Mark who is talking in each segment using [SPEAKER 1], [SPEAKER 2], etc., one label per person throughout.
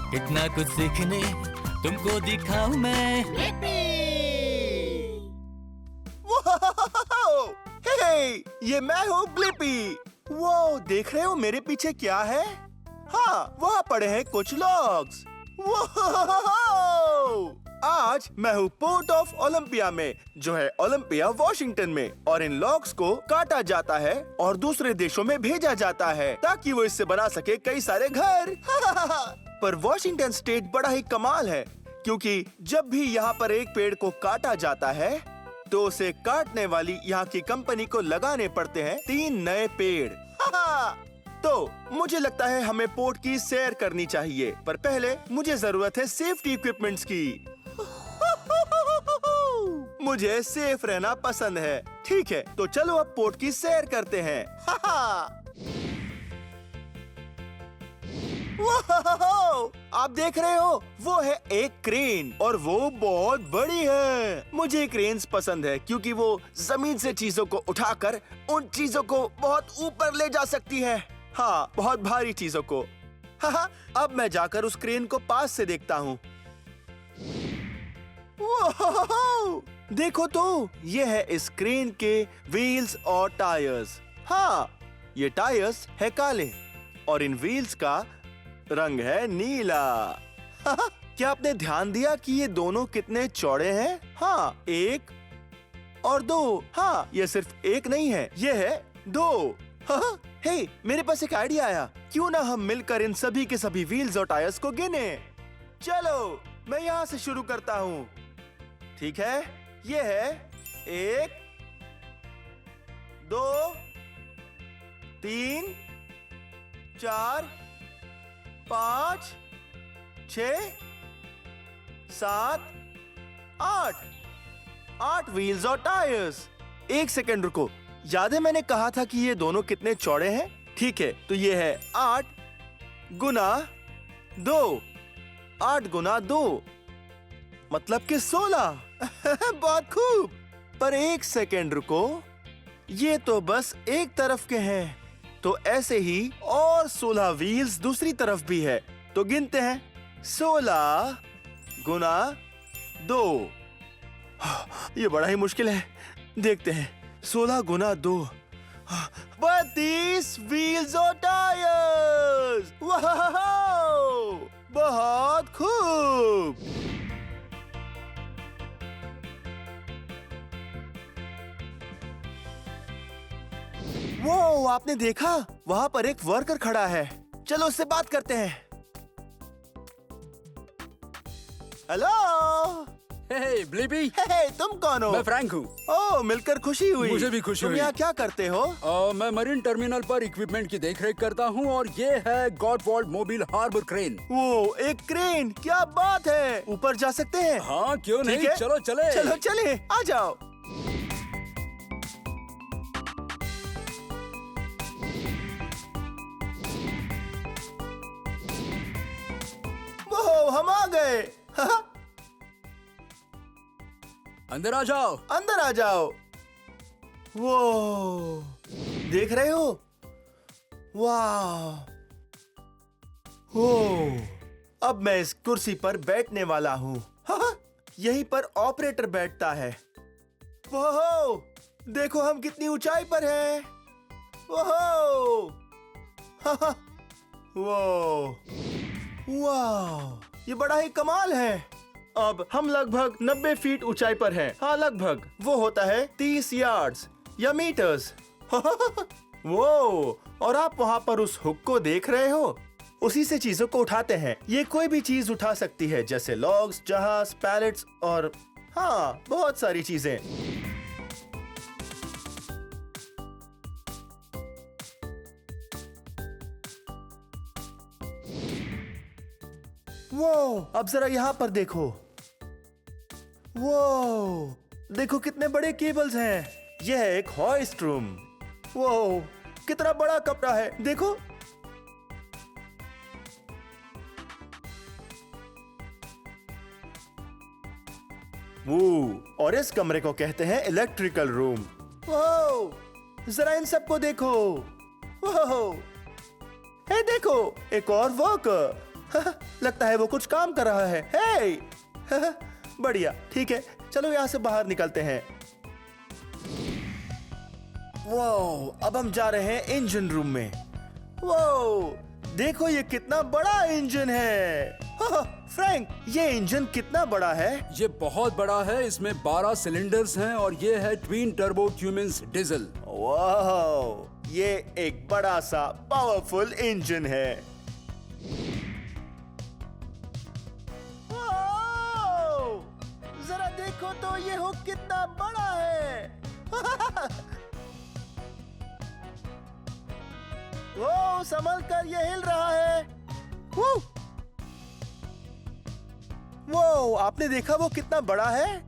[SPEAKER 1] इतना कुछ सीखने तुमको दिखाऊं मैं।
[SPEAKER 2] हे, ये मैं हूँ ब्लिपी। वो देख रहे हो मेरे पीछे क्या है? हाँ, वहाँ पड़े हैं कुछ लॉग्स। आज मैं हूँ पोर्ट ऑफ ओलंपिया में, जो है ओलंपिया वॉशिंगटन में, और इन लॉग्स को काटा जाता है और दूसरे देशों में भेजा जाता है ताकि वो इससे बना सके कई सारे घर। पर वॉशिंगटन स्टेट बड़ा ही कमाल है, क्योंकि जब भी यहाँ पर एक पेड़ को काटा जाता है तो उसे काटने वाली यहाँ की कंपनी को लगाने पड़ते हैं 3 नए पेड़। तो मुझे लगता है हमें पोर्ट की सैर करनी चाहिए, पर पहले मुझे जरूरत है सेफ्टी इक्विपमेंट्स की। मुझे सेफ रहना पसंद है। ठीक है, तो चलो अब पोर्ट की सैर करते हैं। आप देख रहे हो, वो है एक क्रेन और वो बहुत बड़ी है। मुझे क्रेन्स पसंद है क्योंकि वो जमीन से चीजों को उठाकर उन चीजों को बहुत ऊपर ले जा सकती है। हाँ, बहुत भारी चीजों को। अब मैं जाकर उस क्रेन को पास से देखता हूँ। देखो तो, ये है इस क्रेन के व्हील्स और टायर्स। हाँ, ये टायर्स है काले और इन व्हील्स का रंग है नीला। क्या आपने ध्यान दिया कि ये दोनों कितने चौड़े हैं? हाँ, 1 और 2। हाँ, ये सिर्फ 1 नहीं है, ये है 2। हे, मेरे पास एक आइडिया आया। क्यों ना हम मिलकर इन सभी के सभी व्हील्स और टायर्स को गिने? चलो, मैं यहाँ से शुरू करता हूँ। ठीक है, ये है 1, 2, 3, 4, 5, 6, 7, 8 व्हील्स और टायर्स। 1 सेकेंड रुको, याद है मैंने कहा था कि ये दोनों कितने चौड़े हैं? ठीक है, तो ये है 8 गुना 2। 8 गुना 2 मतलब कि 16। बहुत खूब। पर 1 सेकेंड रुको, ये तो बस एक तरफ के हैं, तो ऐसे ही और 16 व्हील्स दूसरी तरफ भी है। तो गिनते हैं, 16 गुना 2। ये बड़ा ही मुश्किल है, देखते हैं। 16 गुना 2, 32 व्हील्स और टायर्स। वाह, बहुत खूब। वो आपने देखा, वहाँ पर एक वर्कर खड़ा है। चलो उससे बात करते हैं। हेलो।
[SPEAKER 3] हे ब्लिपी।
[SPEAKER 2] हे, तुम कौन हो?
[SPEAKER 3] मैं फ्रैंक हूँ।
[SPEAKER 2] ओह, मिलकर खुशी हुई।
[SPEAKER 3] मुझे भी खुशी हुई।
[SPEAKER 2] तुम यहाँ क्या करते हो?
[SPEAKER 3] मैं मरीन टर्मिनल पर इक्विपमेंट की देखरेख करता हूँ और ये है गॉडवॉल्ड मोबाइल हार्बर क्रेन।
[SPEAKER 2] वो एक क्रेन, क्या बात है। ऊपर जा सकते हैं?
[SPEAKER 3] हाँ, क्यों नहीं,
[SPEAKER 2] ठीक है?
[SPEAKER 3] चलो चले।
[SPEAKER 2] चलो चले, आ जाओ। वो हम आ गए।
[SPEAKER 3] अंदर आ जाओ।
[SPEAKER 2] अंदर आ जाओ। वो देख रहे हो? वाह। हो, अब मैं इस कुर्सी पर बैठने वाला हूँ। यहीं पर ऑपरेटर बैठता है। वो देखो, हम कितनी ऊंचाई पर हैं। वो वाह, ये बड़ा ही कमाल है। अब हम लगभग 90 फीट ऊंचाई पर हैं। हाँ, लगभग। वो होता है 30 यार्ड्स या मीटर्स। वो, और आप वहाँ पर उस हुक को देख रहे हो? उसी से चीजों को उठाते हैं। ये कोई भी चीज उठा सकती है, जैसे लॉग्स, जहाज, पैलेट्स और हाँ, बहुत सारी चीजें। वो, अब जरा यहाँ पर देखो। वो देखो, कितने बड़े केबल्स हैं। यह है एक हॉइस्ट रूम। वो कितना बड़ा कमरा है, देखो। वो, और इस कमरे को कहते हैं इलेक्ट्रिकल रूम। वो, जरा इन सबको देखो। वो, हे देखो, एक और वर्कर। लगता है वो कुछ काम कर रहा है। हे! बढ़िया, ठीक है, चलो यहाँ से बाहर निकलते हैं। वो, अब हम जा रहे हैं इंजन रूम में। वो, देखो ये कितना बड़ा इंजन है। फ्रैंक, ये इंजन कितना बड़ा है?
[SPEAKER 3] ये बहुत बड़ा है। इसमें 12 सिलेंडर्स हैं और ये है ट्विन टर्बो क्यूमेंस डीजल।
[SPEAKER 2] वाह, ये एक बड़ा सा पावरफुल इंजन है। वाह, जरा देखो तो ये हो कितना बड़ा है। वो संभल कर ये हिल रहा है। वो, आपने देखा वो कितना बड़ा है?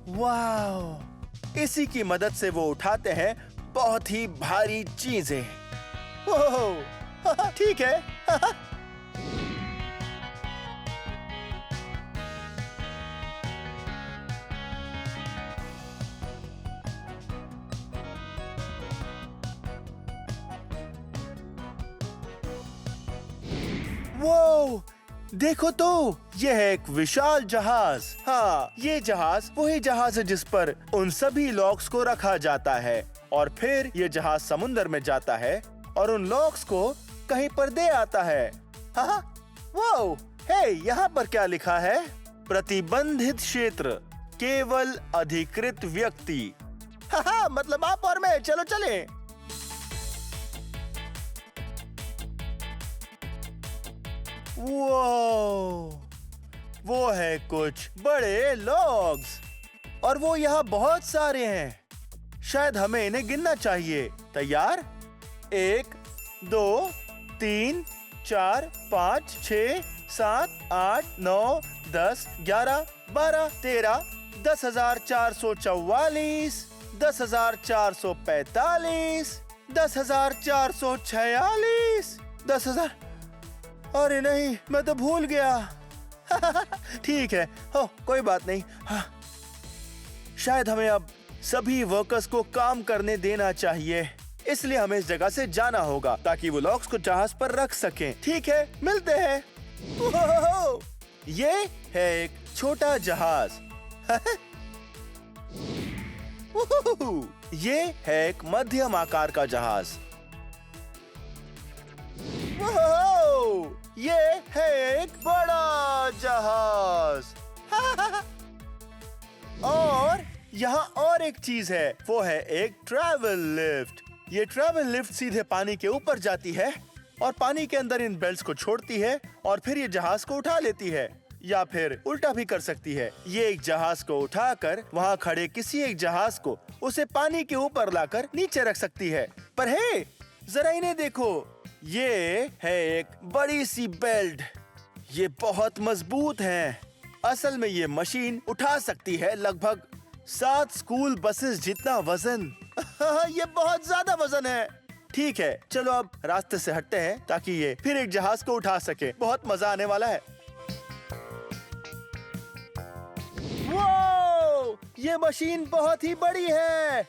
[SPEAKER 2] वाह, इसी की मदद से वो उठाते हैं बहुत ही भारी चीजें। ओह, ठीक है। वो, देखो तो, यह है एक विशाल जहाज। हाँ, ये जहाज वही जहाज है जिस पर उन सभी लॉक्स को रखा जाता है और फिर ये जहाज समुद्र में जाता है और उन लॉक्स को कहीं पर दे आता है। हाँ, वो, हे, यहाँ पर क्या लिखा है? प्रतिबंधित क्षेत्र, केवल अधिकृत व्यक्ति। हाँ, मतलब आप और मैं, चलो चलें। वो है कुछ बड़े लॉग्स और वो यहाँ बहुत सारे हैं। शायद हमें इन्हें गिनना चाहिए। तैयार? 1, 2, 3, 4, 5, 6, 7, 8, 9, 10, 11, 12, 13, 10,444, 10,445, 10,446, 10,000। अरे नहीं, मैं तो भूल गया। ठीक है, हो, कोई बात नहीं। हाँ, शायद हमें अब सभी वर्कर्स को काम करने देना चाहिए, इसलिए हमें इस जगह से जाना होगा ताकि वो लॉक्स को जहाज पर रख सकें। ठीक है, मिलते हैं। ये है एक छोटा जहाज। ये है एक मध्यम आकार का जहाज। ये है एक बड़ा जहाज। और यहाँ और एक चीज है, वो है एक ट्रैवल लिफ्ट। ये ट्रैवल लिफ्ट सीधे पानी के ऊपर जाती है और पानी के अंदर इन बेल्ट्स को छोड़ती है और फिर ये जहाज को उठा लेती है, या फिर उल्टा भी कर सकती है। ये एक जहाज को उठाकर वहाँ खड़े किसी एक जहाज को उसे पानी के ऊपर लाकर नीचे रख सकती है। पर हे, जरा इन्हें देखो, ये है एक बड़ी सी बेल्ट। ये बहुत मजबूत है। असल में ये मशीन उठा सकती है लगभग 7 स्कूल बसेस जितना वजन। ये बहुत ज्यादा वजन है। ठीक है, चलो अब रास्ते से हटते हैं ताकि ये फिर एक जहाज को उठा सके। बहुत मजा आने वाला है। वो, ये मशीन बहुत ही बड़ी है।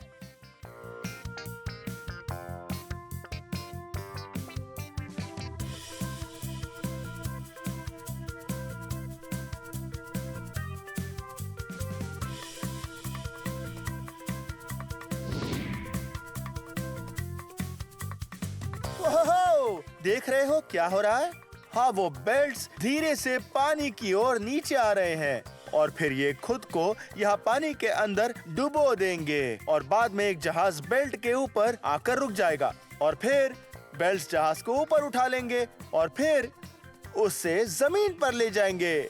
[SPEAKER 2] देख रहे हो क्या हो रहा है? हाँ, वो बेल्ट्स धीरे से पानी की ओर नीचे आ रहे हैं और फिर ये खुद को यहाँ पानी के अंदर डुबो देंगे और बाद में एक जहाज बेल्ट के ऊपर आकर रुक जाएगा और फिर बेल्ट्स जहाज को ऊपर उठा लेंगे और फिर उससे जमीन पर ले जाएंगे।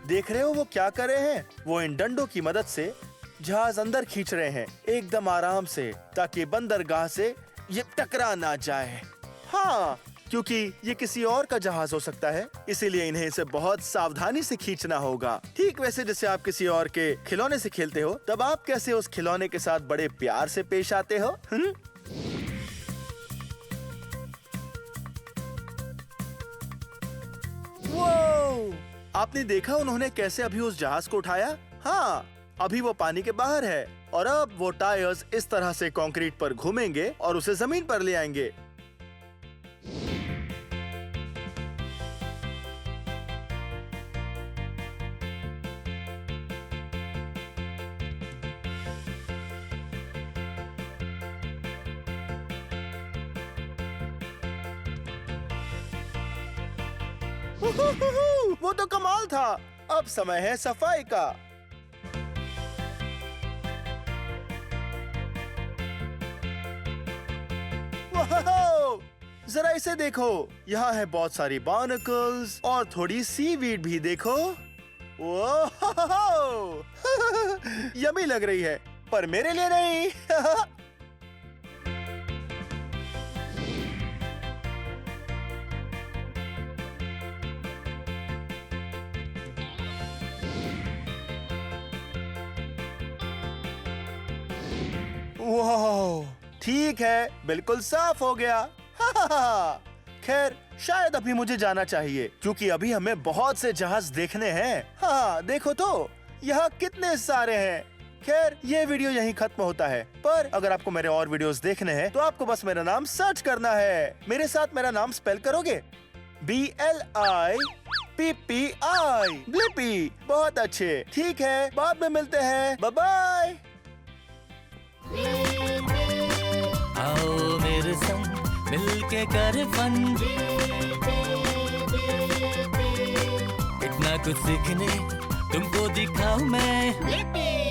[SPEAKER 2] देख रहे हो वो क्या कर रहे हैं? वो इन डंडों की मदद से जहाज अंदर खींच रहे हैं एकदम आराम से, ताकि बंदरगाह से ये टकरा ना जाए। हाँ, क्योंकि ये किसी और का जहाज हो सकता है, इसीलिए इन्हें इसे बहुत सावधानी से खींचना होगा। ठीक वैसे जैसे आप किसी और के खिलौने से खेलते हो, तब आप कैसे उस खिलौने के साथ बड़े प्यार से पेश आते हो। वो, आपने देखा उन्होंने कैसे अभी उस जहाज को उठाया? हाँ, अभी वो पानी के बाहर है और अब वो टायर्स इस तरह से कंक्रीट पर घूमेंगे और उसे जमीन पर ले आएंगे। वो तो कमाल था। अब समय है सफाई का। वाह! जरा इसे देखो, यहाँ है बहुत सारी बार्नकल्स और थोड़ी सीवीड भी देखो। वाह! यम्मी लग रही है, पर मेरे लिए नहीं। वाह! ठीक है, बिल्कुल साफ हो गया। खैर, शायद अभी मुझे जाना चाहिए, क्योंकि अभी हमें बहुत से जहाज देखने हैं। हाँ, देखो तो, यहाँ कितने सारे हैं। खैर, ये वीडियो यहीं खत्म होता है, पर अगर आपको मेरे और वीडियोस देखने हैं, तो आपको बस मेरा नाम सर्च करना है। मेरे साथ मेरा नाम स्पेल करोगे? BLIPPI, Blippi. बहुत अच्छे, ठीक है, बाद में मिलते हैं। Bye bye.
[SPEAKER 1] आओ मेरे संग मिलके करे फन, इतना कुछ सीखने तुमको दिखाऊं मैं।